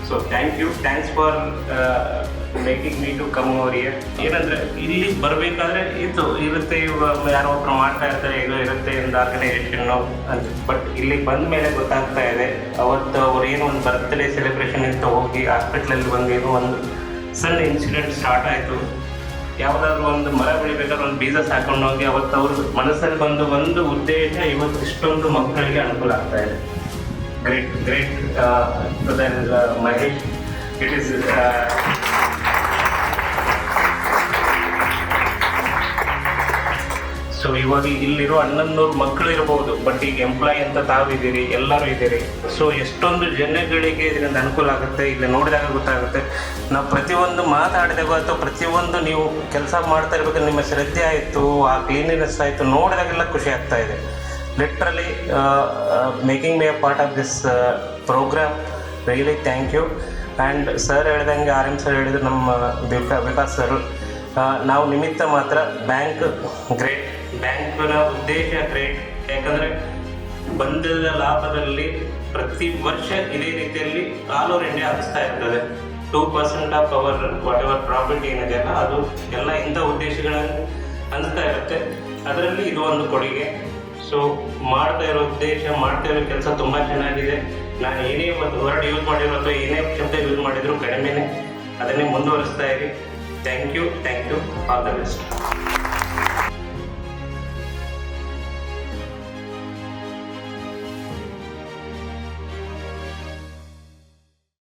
So thanks for making me to come over here. ಏನಂದರೆ ಇಲ್ಲಿ ಬರಬೇಕಾದ್ರೆ ಇರುತ್ತೆ, ಇವಾಗ ಯಾರೋ ಒಬ್ರು ಮಾಡ್ತಾ ಇರ್ತಾರೆ, ಇದು ಇರುತ್ತೆ ಒಂದು ಆರ್ಗನೈಸೇಷನ್ನು ಅಂತ. ಬಟ್ ಇಲ್ಲಿ ಬಂದ ಮೇಲೆ ಗೊತ್ತಾಗ್ತಾ ಇದೆ, ಅವತ್ತು ಅವ್ರು ಏನೋ ಒಂದು ಬರ್ತ್ಡೇ ಸೆಲೆಬ್ರೇಷನ್ ಅಂತ ಹೋಗಿ ಹಾಸ್ಪಿಟ್ಲಲ್ಲಿ ಬಂದು ಏನೋ ಒಂದು ಸಣ್ಣ ಇನ್ಸಿಡೆಂಟ್ ಸ್ಟಾರ್ಟ್ ಆಯಿತು. ಯಾವುದಾದ್ರೂ ಒಂದು ಮರ ಬೆಳಿಬೇಕಾದ್ರೆ ಒಂದು ಬೀಜ ಸಾಕೊಂಡು ಹೋಗಿ ಅವತ್ತು ಅವ್ರ ಮನಸ್ಸಲ್ಲಿ ಬಂದು ಒಂದು ಉದ್ದೇಶ ಇವತ್ತು ಇಷ್ಟೊಂದು ಮಕ್ಕಳಿಗೆ ಅನುಕೂಲ ಆಗ್ತಾ ಇದೆ. Great Mahesh. It is so ಇವಾಗ ಇಲ್ಲಿರೋ 1100 ಮಕ್ಕಳು ಇರಬಹುದು, ಬಟ್ ಈಗ ಎಂಪ್ಲಾಯ್ ಅಂತ ತಾವಿದ್ದೀರಿ, ಎಲ್ಲರೂ ಇದ್ದೀರಿ. ಸೊ ಎಷ್ಟೊಂದು ಜನಗಳಿಗೆ ಇದರಿಂದ ಅನುಕೂಲ ಆಗುತ್ತೆ. ಇಲ್ಲಿ ನೋಡಿದಾಗ ಗೊತ್ತಾಗುತ್ತೆ. ನಾವು ಪ್ರತಿಯೊಂದು ಮಾತಾಡಿದಾಗ ಅಥವಾ ಪ್ರತಿಯೊಂದು ನೀವು ಕೆಲಸ ಮಾಡ್ತಾ ಇರ್ಬೇಕಾದ್ರೆ ನಿಮ್ಮ ಶ್ರದ್ಧೆ ಆಯಿತು, ಆ ಕ್ಲೀನಿನೆಸ್ ಆಯಿತು, ನೋಡಿದಾಗೆಲ್ಲ ಖುಷಿ ಆಗ್ತಾ ಇದೆ. Literally making me a part of this programme. Really thank you. And sir ಹೇಳ್ದಂಗೆ RM ಸರ್ ಹೇಳಿದ್ರು, ನಮ್ಮ ವಿಕಾಸ್ ಸರ್, ನಾವು ನಿಮಿತ್ತ ಮಾತ್ರ. ಬ್ಯಾಂಕ್ ಗ್ರೇಟ್, ಬ್ಯಾಂಕ್ನ ಉದ್ದೇಶ ಗ್ರೇಟ್. ಯಾಕಂದರೆ ಬಂದ ಲಾಭದಲ್ಲಿ ಪ್ರತಿ ವರ್ಷ ಇದೇ ರೀತಿಯಲ್ಲಿ ಆಲ್ ಓವರ್ ಇಂಡಿಯಾ ಹಂಚ್ತಾ ಇರ್ತದೆ. 2% of our what ever profit ಏನಿದೆಯಲ್ಲ ಅದು ಎಲ್ಲ ಇಂಥ ಉದ್ದೇಶಗಳನ್ನು ಹಂಚ್ತಾ ಇರುತ್ತೆ. ಅದರಲ್ಲಿ ಇದು ಒಂದು ಕೊಡುಗೆ. ಸೊ ಮಾಡ್ತಾ ಇರೋ ಉದ್ದೇಶ, ಮಾಡ್ತಾ ಇರೋ ಕೆಲಸ ತುಂಬ ಚೆನ್ನಾಗಿದೆ. ನಾನು ಏನೇ ಒಂದು ವರ್ಡ್ ಯೂಸ್ ಮಾಡಿರೋ ಅಥವಾ ಏನೇ ಶಬ್ದ ಯೂಸ್ ಮಾಡಿದ್ರು ಕಡಿಮೆನೇ, ಅದನ್ನೇ ಮುಂದುವರಿಸ್ತಾ ಇರಿ. Thank you. All the best.